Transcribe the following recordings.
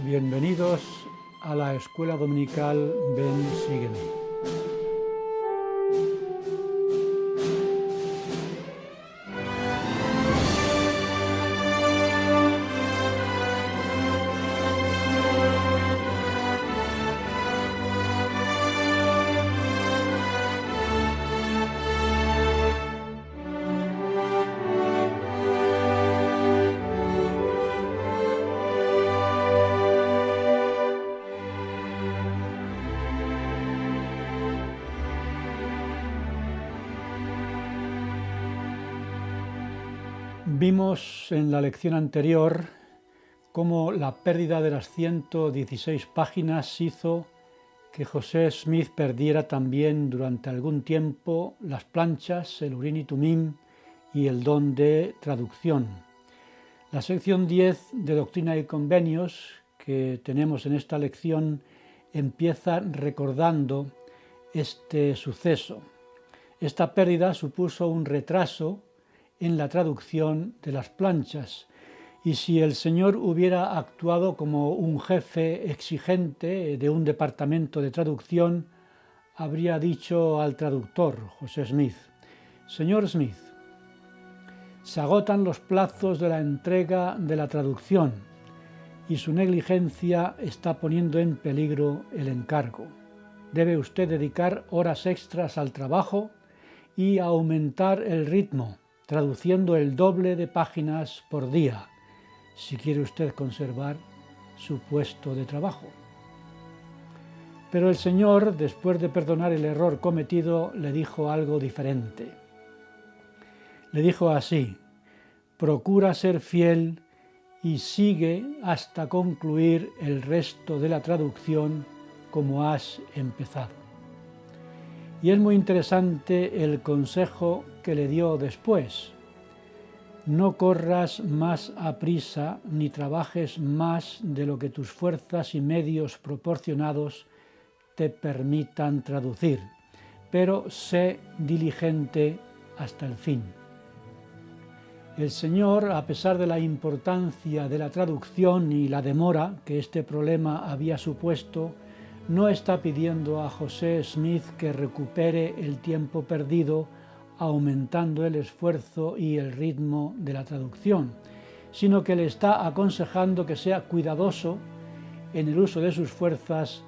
Bienvenidos a la Escuela Dominical Ven, Sígueme. Vimos en la lección anterior cómo la pérdida de las 116 páginas hizo que José Smith perdiera también durante algún tiempo las planchas, el Urim y Tumim y el don de traducción. La sección 10 de Doctrina y Convenios que tenemos en esta lección empieza recordando este suceso. Esta pérdida supuso un retraso en la traducción de las planchas, y si el Señor hubiera actuado como un jefe exigente de un departamento de traducción, habría dicho al traductor, José Smith: «Señor Smith, se agotan los plazos de la entrega de la traducción y su negligencia está poniendo en peligro el encargo. Debe usted dedicar horas extras al trabajo y aumentar el ritmo, traduciendo el doble de páginas por día, si quiere usted conservar su puesto de trabajo». Pero el Señor, después de perdonar el error cometido, le dijo algo diferente. Le dijo así: «Procura ser fiel y sigue hasta concluir el resto de la traducción como has empezado». Y es muy interesante el consejo que le dio después: «No corras más aprisa ni trabajes más de lo que tus fuerzas y medios proporcionados te permitan traducir, pero sé diligente hasta el fin». El Señor, a pesar de la importancia de la traducción y la demora que este problema había supuesto, no está pidiendo a José Smith que recupere el tiempo perdido aumentando el esfuerzo y el ritmo de la traducción, sino que le está aconsejando que sea cuidadoso en el uso de sus fuerzas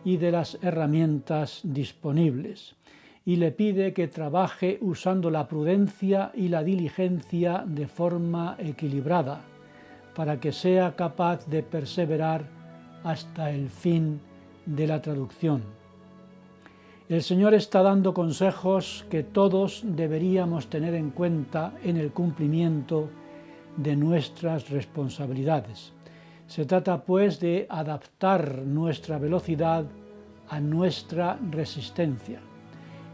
y de las herramientas disponibles, y le pide que trabaje usando la prudencia y la diligencia de forma equilibrada, para que sea capaz de perseverar hasta el fin de la traducción. El Señor está dando consejos que todos deberíamos tener en cuenta en el cumplimiento de nuestras responsabilidades. Se trata, pues, de adaptar nuestra velocidad a nuestra resistencia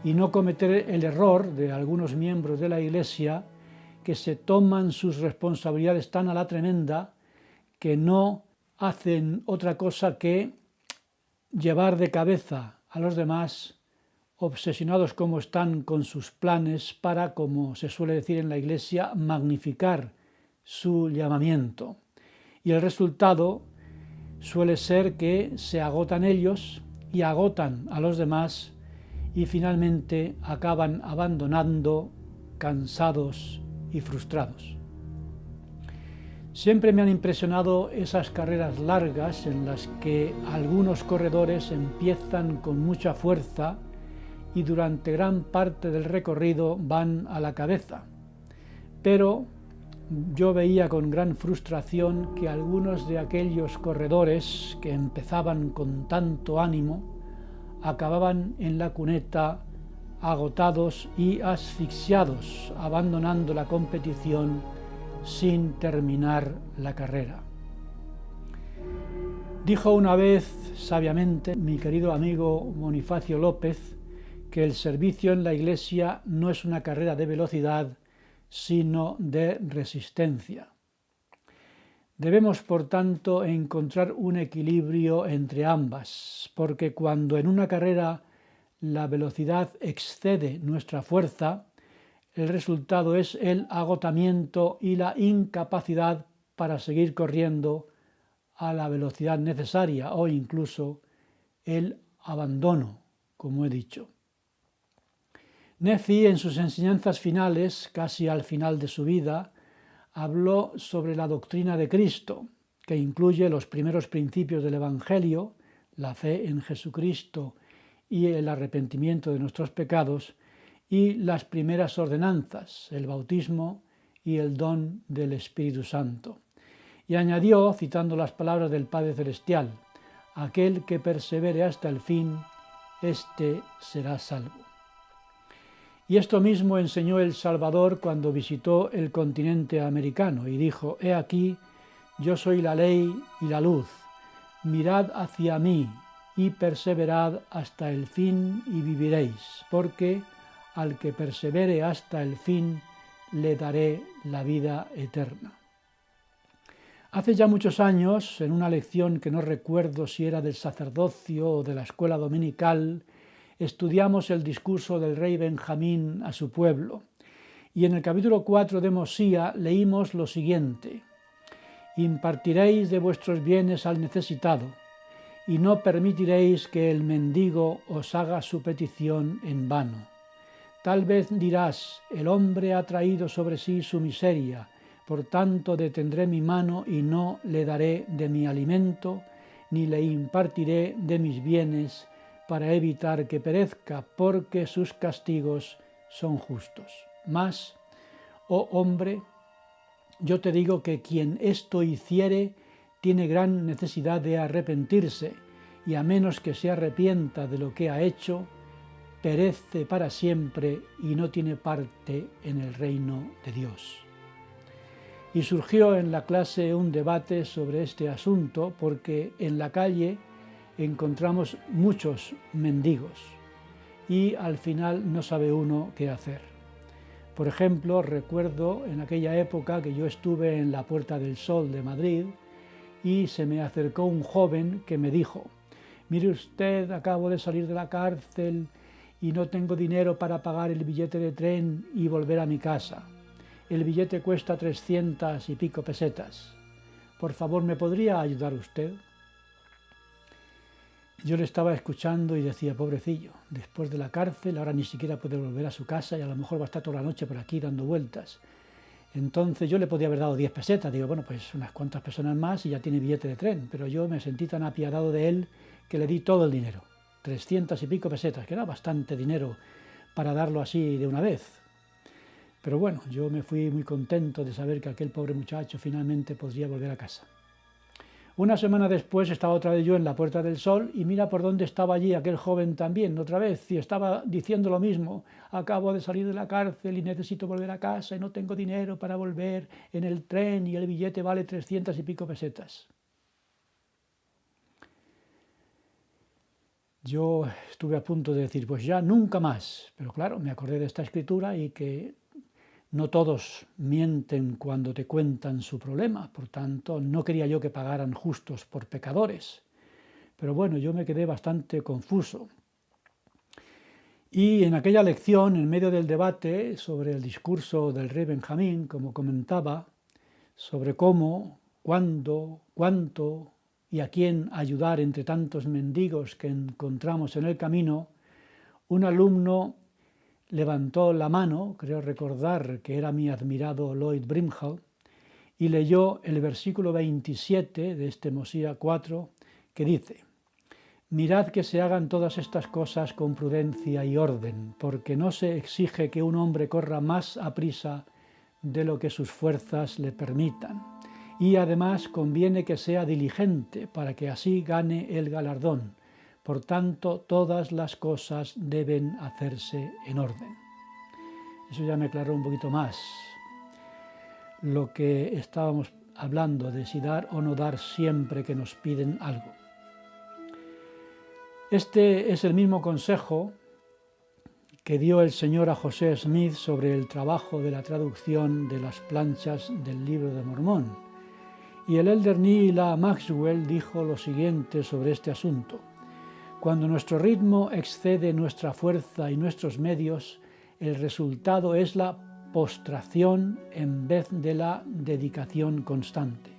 y no cometer el error de algunos miembros de la Iglesia que se toman sus responsabilidades tan a la tremenda que no hacen otra cosa que llevar de cabeza a los demás, obsesionados como están con sus planes para, como se suele decir en la Iglesia, magnificar su llamamiento. Y el resultado suele ser que se agotan ellos y agotan a los demás y finalmente acaban abandonando, cansados y frustrados. Siempre me han impresionado esas carreras largas en las que algunos corredores empiezan con mucha fuerza y durante gran parte del recorrido van a la cabeza. Pero yo veía con gran frustración que algunos de aquellos corredores que empezaban con tanto ánimo acababan en la cuneta agotados y asfixiados, abandonando la competición sin terminar la carrera. Dijo una vez sabiamente mi querido amigo Bonifacio López que el servicio en la Iglesia no es una carrera de velocidad, sino de resistencia. Debemos, por tanto, encontrar un equilibrio entre ambas, porque cuando en una carrera la velocidad excede nuestra fuerza, el resultado es el agotamiento y la incapacidad para seguir corriendo a la velocidad necesaria o incluso el abandono, como he dicho. Nephi, en sus enseñanzas finales, casi al final de su vida, habló sobre la doctrina de Cristo, que incluye los primeros principios del Evangelio, la fe en Jesucristo y el arrepentimiento de nuestros pecados, y las primeras ordenanzas, el bautismo y el don del Espíritu Santo. Y añadió, citando las palabras del Padre Celestial, aquel que persevere hasta el fin, éste será salvo. Y esto mismo enseñó el Salvador cuando visitó el continente americano y dijo: «He aquí, yo soy la ley y la luz, mirad hacia mí y perseverad hasta el fin y viviréis, porque al que persevere hasta el fin le daré la vida eterna». Hace ya muchos años, en una lección que no recuerdo si era del sacerdocio o de la escuela dominical, estudiamos el discurso del rey Benjamín a su pueblo, y en el capítulo 4 de Mosía leímos lo siguiente: «Impartiréis de vuestros bienes al necesitado, y no permitiréis que el mendigo os haga su petición en vano. Tal vez dirás: el hombre ha traído sobre sí su miseria, por tanto detendré mi mano y no le daré de mi alimento, ni le impartiré de mis bienes, para evitar que perezca, porque sus castigos son justos. Mas, oh hombre, yo te digo que quien esto hiciere tiene gran necesidad de arrepentirse, y a menos que se arrepienta de lo que ha hecho, perece para siempre y no tiene parte en el reino de Dios». Y surgió en la clase un debate sobre este asunto, porque en la calle encontramos muchos mendigos y al final no sabe uno qué hacer. Por ejemplo, recuerdo en aquella época que yo estuve en la Puerta del Sol de Madrid y se me acercó un joven que me dijo: «Mire usted, acabo de salir de la cárcel y no tengo dinero para pagar el billete de tren y volver a mi casa. El billete cuesta 300 y pico pesetas. Por favor, ¿me podría ayudar usted?». Yo le estaba escuchando y decía: pobrecillo, después de la cárcel ahora ni siquiera puede volver a su casa y a lo mejor va a estar toda la noche por aquí dando vueltas. Entonces yo le podía haber dado 10 pesetas, digo, bueno, pues unas cuantas personas más y ya tiene billete de tren, pero yo me sentí tan apiadado de él que le di todo el dinero, 300 y pico pesetas, que era bastante dinero para darlo así de una vez. Pero bueno, yo me fui muy contento de saber que aquel pobre muchacho finalmente podría volver a casa. Una semana después estaba otra vez yo en la Puerta del Sol y mira por dónde estaba allí aquel joven también, otra vez, y estaba diciendo lo mismo: acabo de salir de la cárcel y necesito volver a casa y no tengo dinero para volver en el tren y el billete vale 300 y pico pesetas. Yo estuve a punto de decir, pues ya nunca más, pero claro, me acordé de esta escritura y que no todos mienten cuando te cuentan su problema, por tanto no quería yo que pagaran justos por pecadores. Pero bueno, yo me quedé bastante confuso. Y en aquella lección, en medio del debate sobre el discurso del rey Benjamín, como comentaba, sobre cómo, cuándo, cuánto y a quién ayudar entre tantos mendigos que encontramos en el camino, un alumno levantó la mano, creo recordar que era mi admirado Lloyd Brimhall, y leyó el versículo 27 de este Mosía 4, que dice: «Mirad que se hagan todas estas cosas con prudencia y orden, porque no se exige que un hombre corra más aprisa de lo que sus fuerzas le permitan, y además conviene que sea diligente para que así gane el galardón. Por tanto, todas las cosas deben hacerse en orden». Eso ya me aclaró un poquito más lo que estábamos hablando de si dar o no dar siempre que nos piden algo. Este es el mismo consejo que dio el Señor a José Smith sobre el trabajo de la traducción de las planchas del Libro de Mormón. Y el elder Neil A. Maxwell dijo lo siguiente sobre este asunto: «Cuando nuestro ritmo excede nuestra fuerza y nuestros medios, el resultado es la postración en vez de la dedicación constante.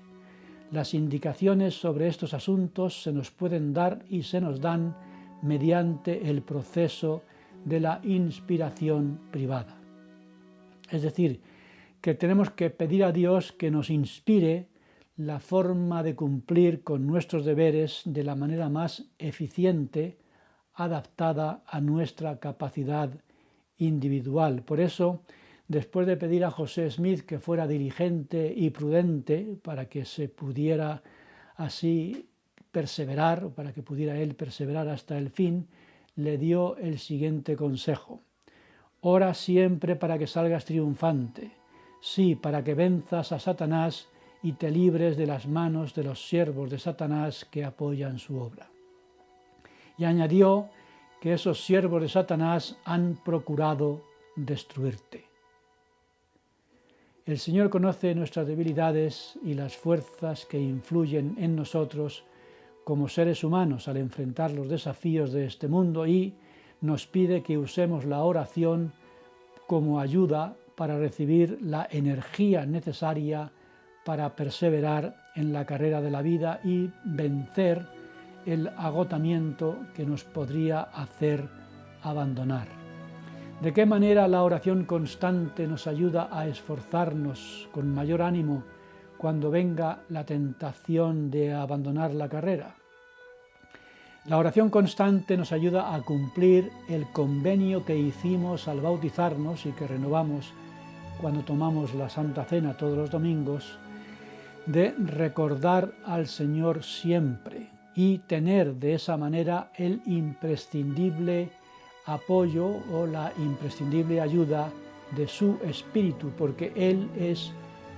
Las indicaciones sobre estos asuntos se nos pueden dar y se nos dan mediante el proceso de la inspiración privada. Es decir, que tenemos que pedir a Dios que nos inspire la forma de cumplir con nuestros deberes de la manera más eficiente, adaptada a nuestra capacidad individual. Por eso, después de pedir a José Smith que fuera diligente y prudente para que se pudiera así perseverar, para que pudiera él perseverar hasta el fin, le dio el siguiente consejo: ora siempre para que salgas triunfante, sí, para que venzas a Satanás y te libres de las manos de los siervos de Satanás que apoyan su obra. Y añadió que esos siervos de Satanás han procurado destruirte. El Señor conoce nuestras debilidades y las fuerzas que influyen en nosotros como seres humanos al enfrentar los desafíos de este mundo, y nos pide que usemos la oración como ayuda para recibir la energía necesaria para perseverar en la carrera de la vida y vencer el agotamiento que nos podría hacer abandonar. ¿De qué manera la oración constante nos ayuda a esforzarnos con mayor ánimo cuando venga la tentación de abandonar la carrera? La oración constante nos ayuda a cumplir el convenio que hicimos al bautizarnos y que renovamos cuando tomamos la Santa Cena todos los domingos, de recordar al Señor siempre y tener de esa manera el imprescindible apoyo o la imprescindible ayuda de su Espíritu, porque Él es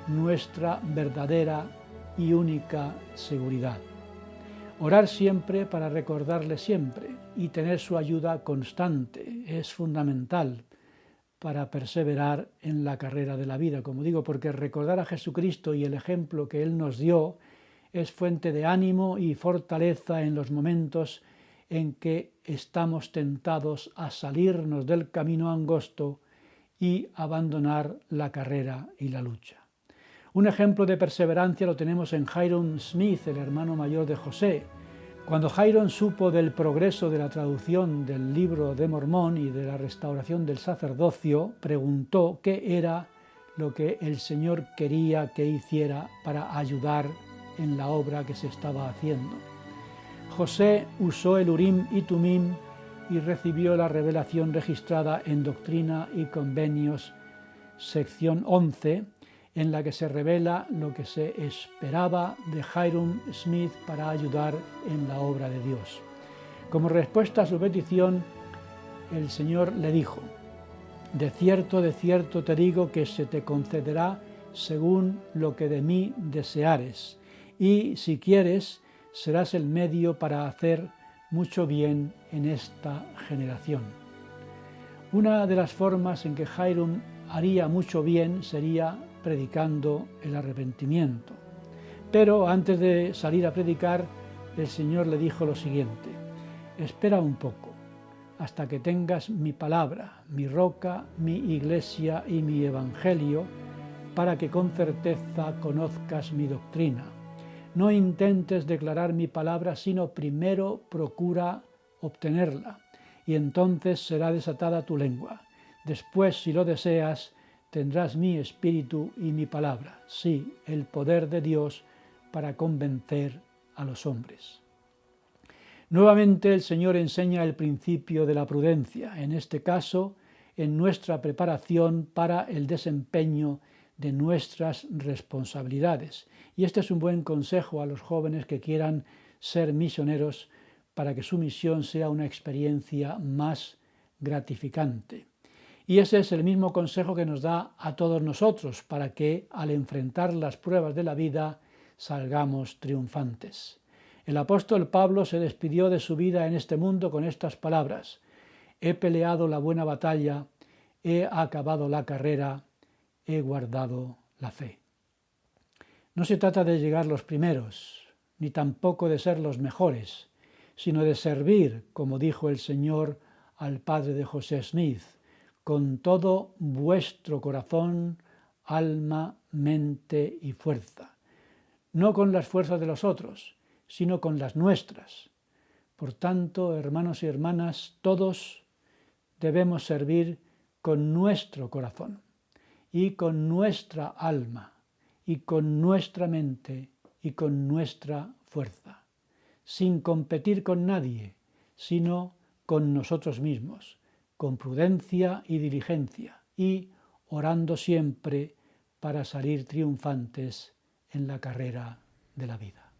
nuestra verdadera y única seguridad. Orar siempre para recordarle siempre y tener su ayuda constante es fundamental para perseverar en la carrera de la vida, como digo, porque recordar a Jesucristo y el ejemplo que Él nos dio es fuente de ánimo y fortaleza en los momentos en que estamos tentados a salirnos del camino angosto y abandonar la carrera y la lucha. Un ejemplo de perseverancia lo tenemos en Hyrum Smith, el hermano mayor de José. Cuando Hyrum supo del progreso de la traducción del Libro de Mormón y de la restauración del sacerdocio, preguntó qué era lo que el Señor quería que hiciera para ayudar en la obra que se estaba haciendo. José usó el Urim y Tumim y recibió la revelación registrada en Doctrina y Convenios, sección 11, en la que se revela lo que se esperaba de Hyrum Smith para ayudar en la obra de Dios. Como respuesta a su petición, el Señor le dijo: de cierto te digo que se te concederá según lo que de mí deseares, y si quieres, serás el medio para hacer mucho bien en esta generación. Una de las formas en que Hyrum haría mucho bien sería predicando el arrepentimiento. Pero antes de salir a predicar, el Señor le dijo lo siguiente: espera un poco, hasta que tengas mi palabra, mi roca, mi iglesia y mi evangelio, para que con certeza conozcas mi doctrina. No intentes declarar mi palabra, sino primero procura obtenerla, y entonces será desatada tu lengua. Después, si lo deseas, tendrás mi espíritu y mi palabra, sí, el poder de Dios para convencer a los hombres. Nuevamente el Señor enseña el principio de la prudencia, en este caso en nuestra preparación para el desempeño de nuestras responsabilidades. Y este es un buen consejo a los jóvenes que quieran ser misioneros para que su misión sea una experiencia más gratificante. Y ese es el mismo consejo que nos da a todos nosotros para que al enfrentar las pruebas de la vida salgamos triunfantes. El apóstol Pablo se despidió de su vida en este mundo con estas palabras: he peleado la buena batalla, he acabado la carrera, he guardado la fe. No se trata de llegar los primeros, ni tampoco de ser los mejores, sino de servir, como dijo el Señor al padre de José Smith, con todo vuestro corazón, alma, mente y fuerza. no con las fuerzas de los otros, sino con las nuestras. Por tanto, hermanos y hermanas, todos debemos servir con nuestro corazón y con nuestra alma y con nuestra mente y con nuestra fuerza, sin competir con nadie, sino con nosotros mismos, con prudencia y diligencia y orando siempre para salir triunfantes en la carrera de la vida.